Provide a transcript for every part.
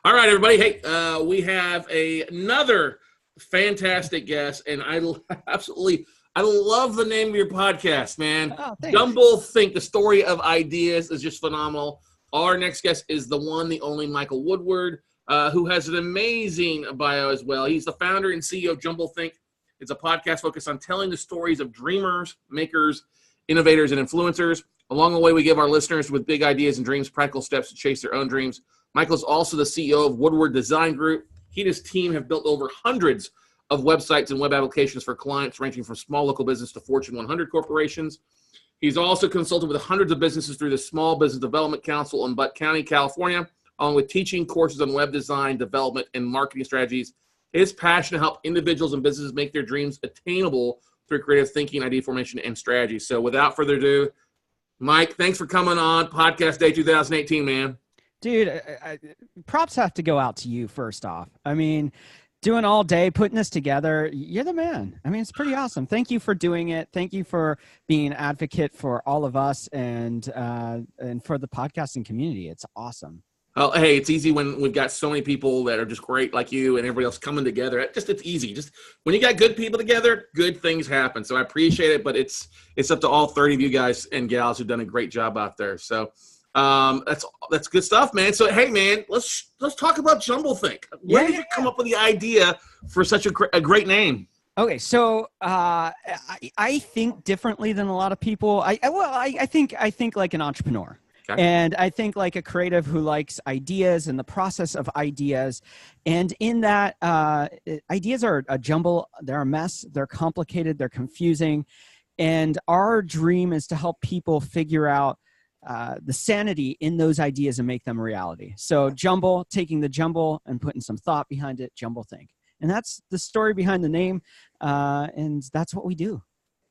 All right, everybody. Hey, we have another fantastic guest, and I love the name of your podcast, man. Oh, thanks. JumbleThink, the story of ideas is just phenomenal. Our next guest is the one, the only Michael Woodward, who has an amazing bio as well. He's the founder and CEO of JumbleThink. It's a podcast focused on telling the stories of dreamers, makers, innovators, and influencers. Along the way, we give our listeners with big ideas and dreams practical steps to chase their own dreams. Michael's also the CEO of Woodward Design Group. He and his team have built over hundreds of websites and web applications for clients ranging from small local business to Fortune 100 corporations. He's also consulted with hundreds of businesses through the Small Business Development Council in Butte County, California, along with teaching courses on web design, development, and marketing strategies. His passion to help individuals and businesses make their dreams attainable through creative thinking, idea formation, and strategy. So without further ado, Mike, thanks for coming on Podcast Day 2018, man. Dude, props have to go out to you first off. I mean, doing all day, putting this together, you're the man. I mean, it's pretty awesome. Thank you for doing it. Thank you for being an advocate for all of us and for the podcasting community. It's awesome. Oh, hey, it's easy when we've got so many people that are just great like you and everybody else coming together. It's easy. Just when you got good people together, good things happen. So I appreciate it, but it's up to all 30 of you guys and gals who've done a great job out there. So that's good stuff, man. So hey, man, let's talk about JumbleThink. Where did you come up with the idea for such a great name? Okay, so I think differently than a lot of people. I think like an entrepreneur. Okay. And I think like a creative who likes ideas and the process of ideas. And in that, ideas are a jumble. They're a mess. They're complicated. They're confusing. And our dream is to help people figure out the sanity in those ideas and make them a reality. So jumble, taking the jumble and putting some thought behind it, JumbleThink. And that's the story behind the name. And that's what we do.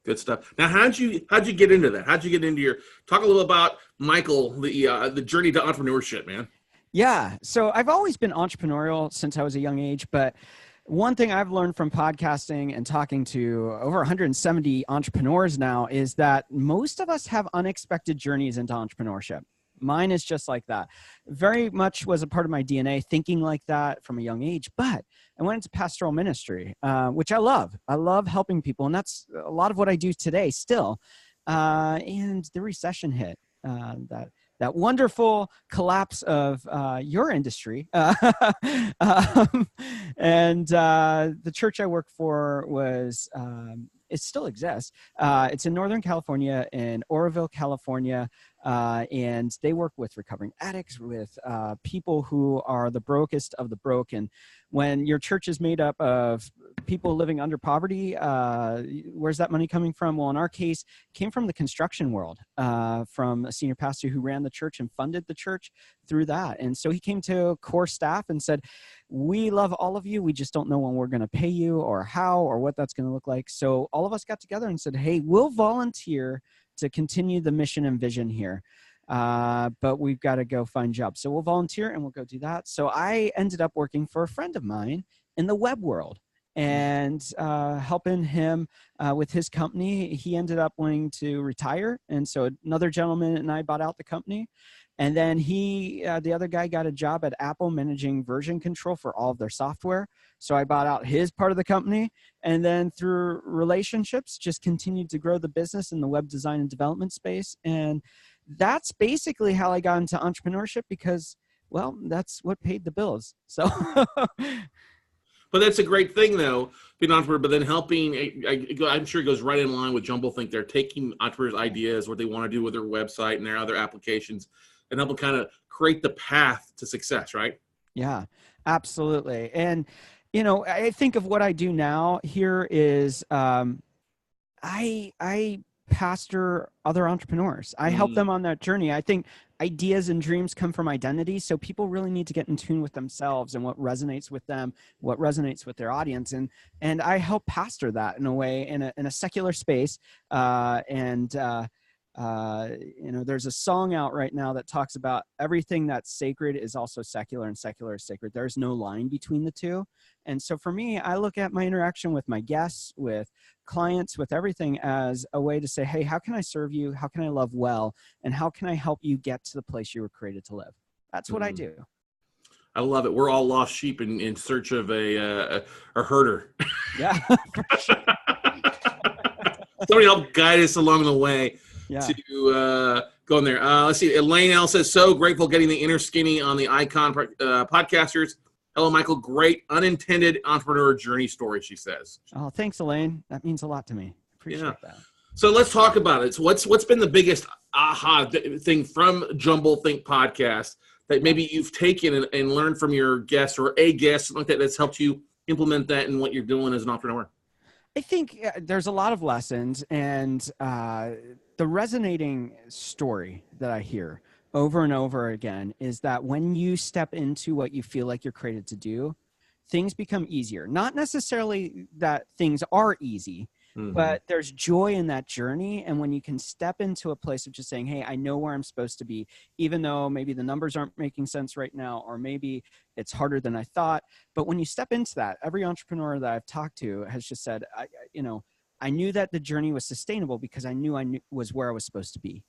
Good stuff. Now, how'd you get into that? How'd you get into talk a little about Michael, the journey to entrepreneurship, man? Yeah. So I've always been entrepreneurial since I was a young age, but one thing I've learned from podcasting and talking to over 170 entrepreneurs now is that most of us have unexpected journeys into entrepreneurship. Mine is just like that. Very much was a part of my DNA, thinking like that from a young age. But I went into pastoral ministry, which I love. I love helping people. And that's a lot of what I do today still. And the recession hit, that wonderful collapse of your industry. And the church I work for was, it still exists. It's in Northern California, in Oroville, California. And they work with recovering addicts, with people who are the brokest of the broke. And when your church is made up of people living under poverty, where's that money coming from? Well, in our case, it came from the construction world, from a senior pastor who ran the church and funded the church through that. And so he came to core staff and said, we love all of you. We just don't know when we're going to pay you or how or what that's going to look like. So all of us got together and said, hey, we'll volunteer to continue the mission and vision here. But we've got to go find jobs. So we'll volunteer and we'll go do that. So I ended up working for a friend of mine in the web world and helping him with his company. He ended up wanting to retire. And so another gentleman and I bought out the company. And then the other guy got a job at Apple managing version control for all of their software. So I bought out his part of the company. And then through relationships, just continued to grow the business in the web design and development space. And that's basically how I got into entrepreneurship because, well, that's what paid the bills. So, but that's a great thing, though, being an entrepreneur, but then helping, I'm sure it goes right in line with JumbleThink. They're taking entrepreneurs' ideas, what they want to do with their website and their other applications, and help them kind of create the path to success, right? Yeah, absolutely. And, you know, I think of what I do now here is I pastor other entrepreneurs. I help them on that journey. I think ideas and dreams come from identity. So people really need to get in tune with themselves and what resonates with them, what resonates with their audience. And I help pastor that in a way in a secular space. You know, there's a song out right now that talks about everything that's sacred is also secular and secular is sacred. There's no line between the two. And so for me, I look at my interaction with my guests, with clients, with everything as a way to say, hey, how can I serve you? How can I love well? And how can I help you get to the place you were created to live? That's what I do. I love it. We're all lost sheep in search of a herder. Yeah, for sure. Somebody help guide us along the way Yeah. to go in there. Let's see. Elaine L says, so grateful getting the inner skinny on the Icon podcasters. Hello, Michael. Great unintended entrepreneur journey story, she says. Oh, thanks, Elaine. That means a lot to me. Appreciate that. So let's talk about it. So what's been the biggest aha thing from JumbleThink podcast that maybe you've taken and learned from your guest or a guest, something like that, that's helped you implement that in what you're doing as an entrepreneur? I think there's a lot of lessons, and the resonating story that I hear over and over again is that when you step into what you feel like you're created to do, things become easier. Not necessarily that things are easy, but there's joy in that journey. And when you can step into a place of just saying, hey, I know where I'm supposed to be, even though maybe the numbers aren't making sense right now, or maybe it's harder than I thought. But when you step into that, every entrepreneur that I've talked to has just said, I knew that the journey was sustainable because I knew was where I was supposed to be.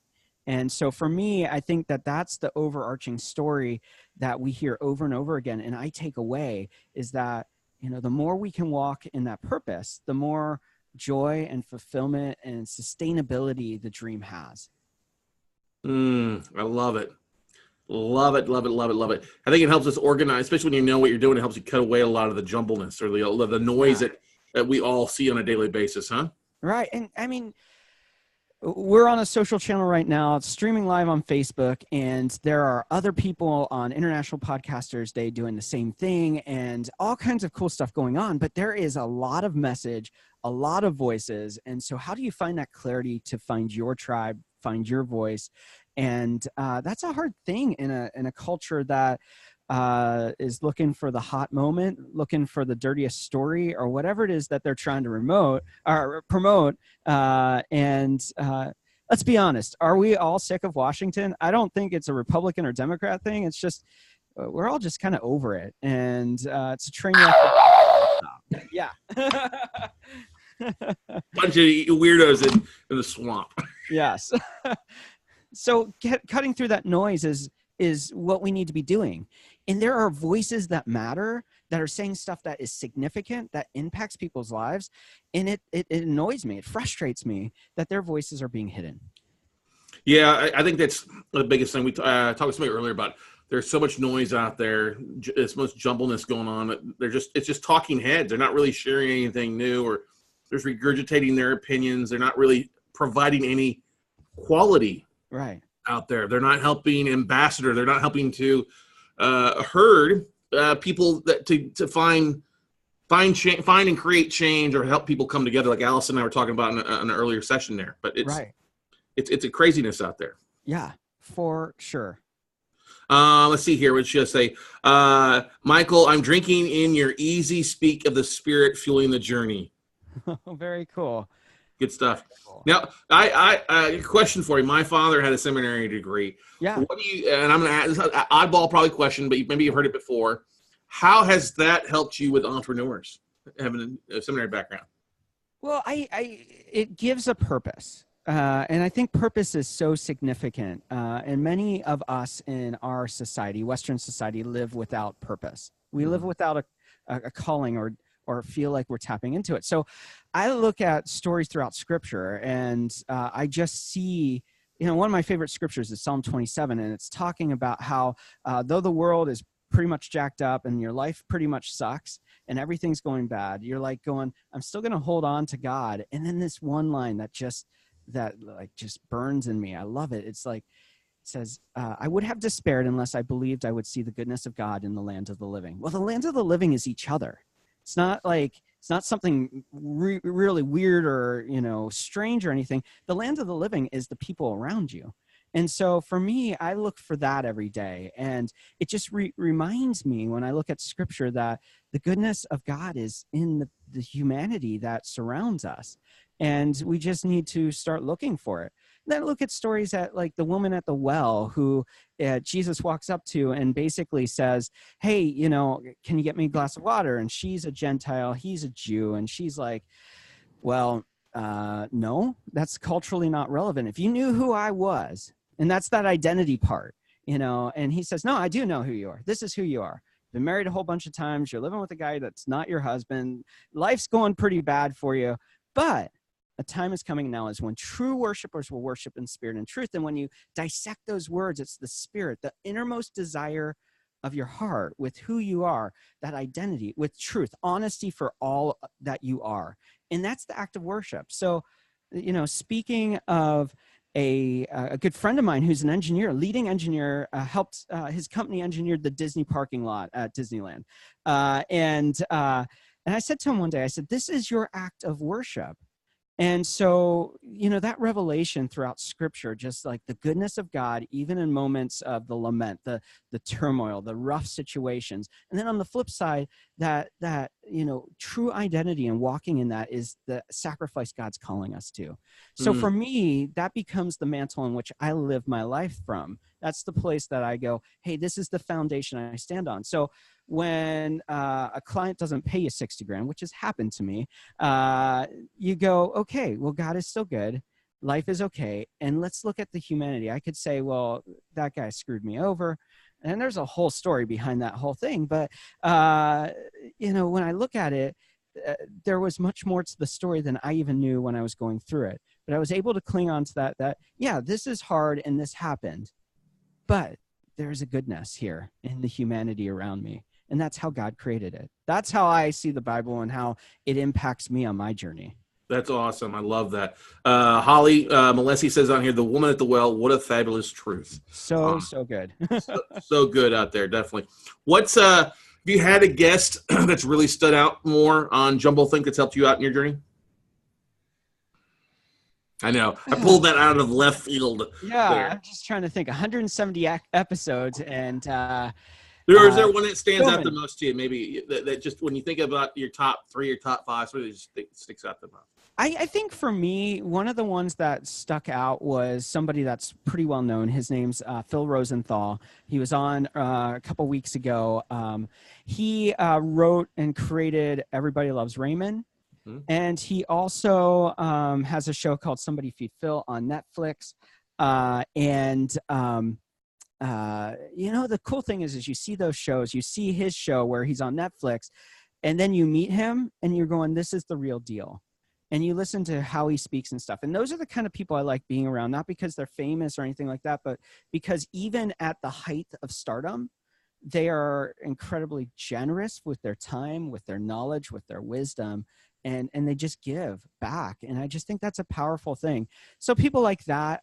And so for me, I think that that's the overarching story that we hear over and over again. And I take away is that, the more we can walk in that purpose, the more joy and fulfillment and sustainability the dream has. I love it. Love it. I think it helps us organize, especially when you know what you're doing. It helps you cut away a lot of the jumbleness or the noise that we all see on a daily basis, huh? Right. And I mean, we're on a social channel right now. It's streaming live on Facebook, and there are other people on International Podcasters Day doing the same thing and all kinds of cool stuff going on. But there is a lot of message, a lot of voices. And so how do you find that clarity to find your tribe, find your voice? And that's a hard thing in a culture that is looking for the hot moment, looking for the dirtiest story, or whatever it is that they're trying to promote. And let's be honest, are we all sick of Washington? I don't think it's a Republican or Democrat thing. It's just, we're all just kind of over it. And it's a train wreck. Yeah. Bunch of weirdos in the swamp. Yes. So cutting through that noise is what we need to be doing. And there are voices that matter, that are saying stuff that is significant, that impacts people's lives. And it annoys me. It frustrates me that their voices are being hidden. Yeah, I think that's the biggest thing. We talked to somebody earlier about there's so much noise out there. It's much jumbleness going on. It's just talking heads. They're not really sharing anything new, or they're regurgitating their opinions. They're not really providing any quality out there. They're not helping ambassador. They're not helping to herd people that to find and create change, or help people come together, like Allison and I were talking about in an earlier session there. But it's a craziness out there. Yeah, for sure. Let's see here. What should I say? Michael, I'm drinking in your easy speak of the spirit fueling the journey. Very cool. Good stuff. Now, I question for you. My father had a seminary degree. Yeah. What do you? And I'm going to ask this is an oddball probably question, but maybe you've heard it before. How has that helped you with entrepreneurs, having a seminary background? Well, it gives a purpose. And I think purpose is so significant. And many of us in our society, Western society, live without purpose. We live without a calling or feel like we're tapping into it. So I look at stories throughout Scripture, and I just see, one of my favorite scriptures is Psalm 27, and it's talking about how though the world is pretty much jacked up and your life pretty much sucks and everything's going bad, you're like going, I'm still going to hold on to God. And then this one line that just burns in me. I love it. It's like, it says, I would have despaired unless I believed I would see the goodness of God in the land of the living. Well, the land of the living is each other. It's not something really weird or, strange or anything. The land of the living is the people around you. And so for me, I look for that every day. And it just reminds me when I look at Scripture that the goodness of God is in the humanity that surrounds us. And we just need to start looking for it. Then look at stories at like the woman at the well who Jesus walks up to and basically says, hey, can you get me a glass of water? And she's a Gentile, he's a Jew. And she's like, well, no, that's culturally not relevant. If you knew who I was, and that's that identity part, and he says, no, I do know who you are. This is who you are. been married a whole bunch of times. You're living with a guy that's not your husband. Life's going pretty bad for you. But a time is coming now is when true worshipers will worship in spirit and truth. And when you dissect those words, it's the spirit, the innermost desire of your heart with who you are, that identity with truth, honesty for all that you are. And that's the act of worship. So, speaking of a good friend of mine who's an engineer, leading engineer, helped his company engineered the Disney parking lot at Disneyland. And I said to him one day, I said, this is your act of worship. And so, that revelation throughout scripture, just like the goodness of God, even in moments of the lament, the turmoil, the rough situations. And then on the flip side, that true identity and walking in that is the sacrifice God's calling us to. So for me, that becomes the mantle in which I live my life from. That's the place that I go, hey, this is the foundation I stand on. So when a client doesn't pay you $60,000, which has happened to me, you go, okay, well, God is still good. Life is okay. And let's look at the humanity. I could say, well, that guy screwed me over. And there's a whole story behind that whole thing. But, when I look at it, there was much more to the story than I even knew when I was going through it. But I was able to cling on to that, yeah, this is hard and this happened. But there's a goodness here in the humanity around me. And that's how God created it. That's how I see the Bible and how it impacts me on my journey. That's awesome. I love that. Holly Malesi says on here, the woman at the well, what a fabulous truth. So good. so good out there, definitely. What's have you had a guest that's really stood out more on jubleThink that's helped you out in your journey? I know. I pulled that out of left field. Yeah, there. I'm just trying to think. 170 episodes, and is there one that stands out the most to you? Maybe that just when you think about your top 3 or top 5, what just sticks out the most? I think for me, one of the ones that stuck out was somebody that's pretty well known. His name's Phil Rosenthal. He was on a couple weeks ago. He wrote and created Everybody Loves Raymond. And he also has a show called Somebody Feed Phil on Netflix. The cool thing is you see those shows, you see his show where he's on Netflix, and then you meet him and you're going, this is the real deal. And you listen to how he speaks and stuff. And those are the kind of people I like being around, not because they're famous or anything like that, but because even at the height of stardom, they are incredibly generous with their time, with their knowledge, with their wisdom. And they just give back. And I just think that's a powerful thing. So people like that,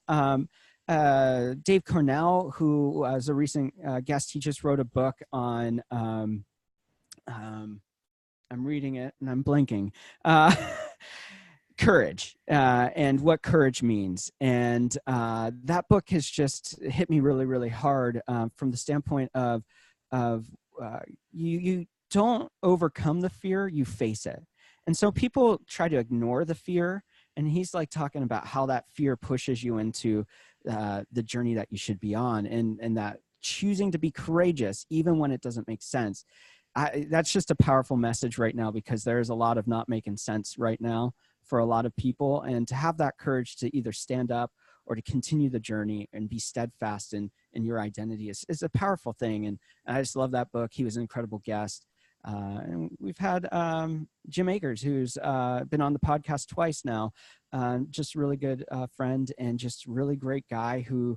Dave Cornell, who was a recent guest, he just wrote a book on, I'm reading it and I'm blanking, courage and what courage means. And that book has just hit me really, really hard from the standpoint of you don't overcome the fear, you face it. And so people try to ignore the fear, and he's like talking about how that fear pushes you into the journey that you should be on, and that choosing to be courageous, even when it doesn't make sense. That's just a powerful message right now, because there's a lot of not making sense right now for a lot of people. And to have that courage to either stand up or to continue the journey and be steadfast in your identity is a powerful thing. And I just love that book. He was an incredible guest. And we've had Jim Akers, who's been on the podcast twice now, just a really good friend and just really great guy who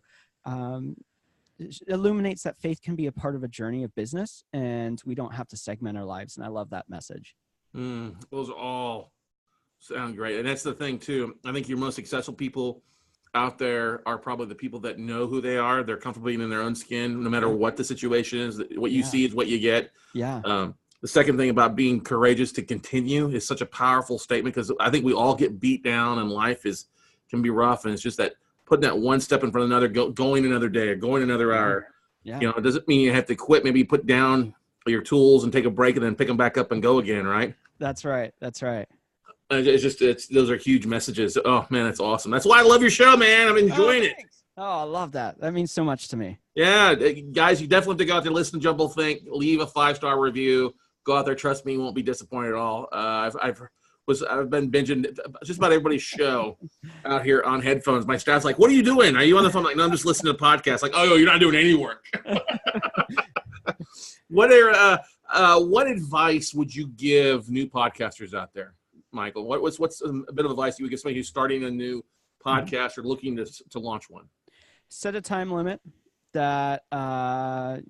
illuminates that faith can be a part of a journey of business, and we don't have to segment our lives. And I love that message. Those all sound great. And that's the thing, too. I think your most successful people out there are probably the people that know who they are. They're comfortable being in their own skin, no matter what the situation is. What you see is what you get. Yeah. The second thing about being courageous to continue is such a powerful statement, because I think we all get beat down and life can be rough. And it's just that putting that one step in front of another, going another day or going another hour. Yeah. It doesn't mean you have to quit. Maybe put down your tools and take a break and then pick them back up and go again. Right. That's right. Those are huge messages. Oh man, that's awesome. That's why I love your show, man. I'm enjoying it. Oh, I love that. That means so much to me. Yeah. Guys, you definitely have to go out there, listen to jubleThink, leave a 5-star review. Go out there. Trust me, you won't be disappointed at all. I've been binging just about everybody's show out here on headphones. My staff's like, "What are you doing? Are you on the phone?" I'm like, "No, I'm just listening to podcasts." Like, "Oh, you're not doing any work." What advice would you give new podcasters out there, Michael? What's a bit of advice you would give somebody who's starting a new podcast or looking to launch one? Set a time limit that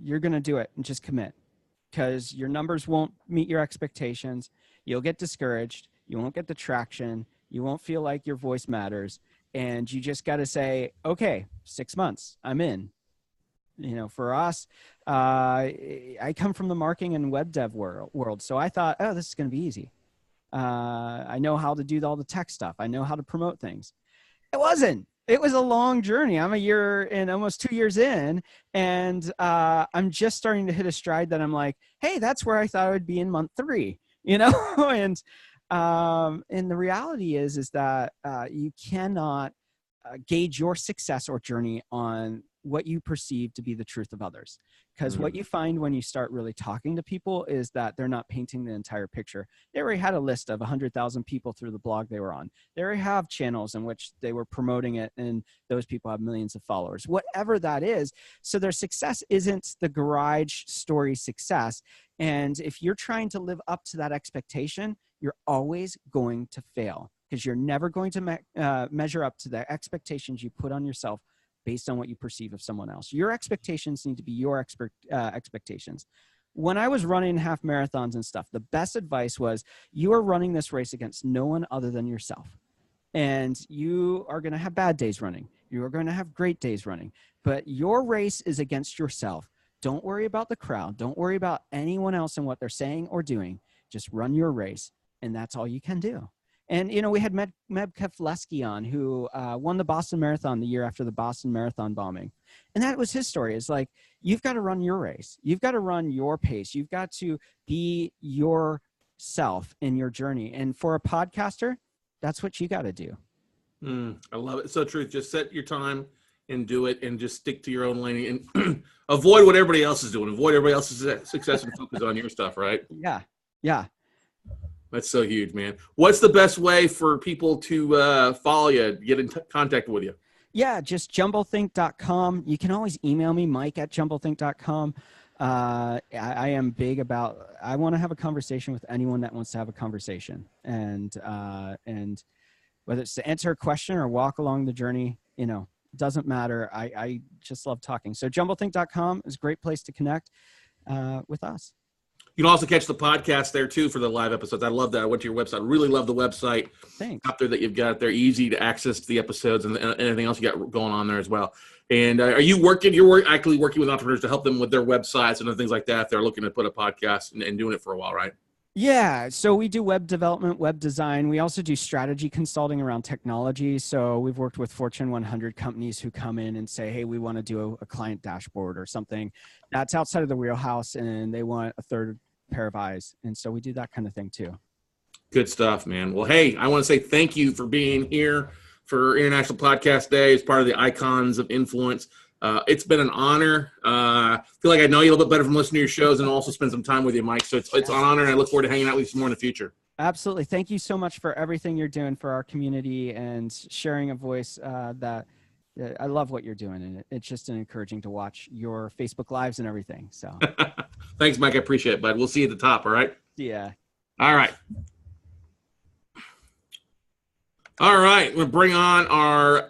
you're going to do it and just commit, because your numbers won't meet your expectations. You'll get discouraged. You won't get the traction. You won't feel like your voice matters. And you just got to say, okay, 6 months, I'm in. You know, for us, I come from the marketing and web dev world. So I thought, oh, this is going to be easy. I know how to do all the tech stuff. I know how to promote things. It wasn't. It was a long journey. I'm a year and almost 2 years in, and I'm just starting to hit a stride that I'm like, hey, that's where I thought I would be in month 3, you know? And the reality is that you cannot gauge your success or journey on what you perceive to be the truth of others. Because what you find when you start really talking to people is that they're not painting the entire picture. They already had a list of 100,000 people through the blog they were on. They already have channels in which they were promoting it, and those people have millions of followers, whatever that is. So their success isn't the garage story success. And if you're trying to live up to that expectation, you're always going to fail, because you're never going to measure up to the expectations you put on yourself based on what you perceive of someone else. Your expectations need to be your expectations. When I was running half marathons and stuff, the best advice was, you are running this race against no one other than yourself. And you are going to have bad days running. You are going to have great days running. But your race is against yourself. Don't worry about the crowd. Don't worry about anyone else and what they're saying or doing. Just run your race. And that's all you can do. And, you know, we had Meb Keflezighi on, who won the Boston Marathon the year after the Boston Marathon bombing. And that was his story. It's like, you've got to run your race. You've got to run your pace. You've got to be yourself in your journey. And for a podcaster, that's what you got to do. I love it. So true. Just set your time and do it, and just stick to your own lane and avoid what everybody else is doing. Avoid everybody else's success and focus on your stuff, right? Yeah. Yeah. That's so huge, man. What's the best way for people to follow you, get in contact with you? Yeah, just jumblethink.com. You can always email me, mike@jumblethink.com. I am big about, I want to have a conversation with anyone that wants to have a conversation. And whether it's to answer a question or walk along the journey, you know, doesn't matter. I just love talking. So jumblethink.com is a great place to connect with us. You can also catch the podcast there, too, for the live episodes. I love that. I went to your website. I really love the website. Thanks. Out there that you've got there. Easy to access the episodes and anything else you got going on there as well. And are you working? You're actually working with entrepreneurs to help them with their websites and things like that. They're looking to put a podcast and doing it for a while, right? Yeah. So we do web development, web design. We also do strategy consulting around technology. So we've worked with Fortune 100 companies who come in and say, hey, we want to do a client dashboard or something that's outside of the wheelhouse, and they want a third pair of eyes. And so we do that kind of thing too. Good stuff, man. Well, hey, I want to say thank you for being here for International Podcast Day as part of the Icons of Influence. It's been an honor. I feel like I know you a little bit better from listening to your shows, and also spend some time with you, Mike. So it's an honor, and I look forward to hanging out with you some more in the future. Absolutely. Thank you so much for everything you're doing for our community and sharing a voice that I love what you're doing. And it's just encouraging to watch your Facebook Lives and everything. So thanks, Mike. I appreciate it, bud. We'll see you at the top. All right. Yeah. All right. All right. We'll bring on our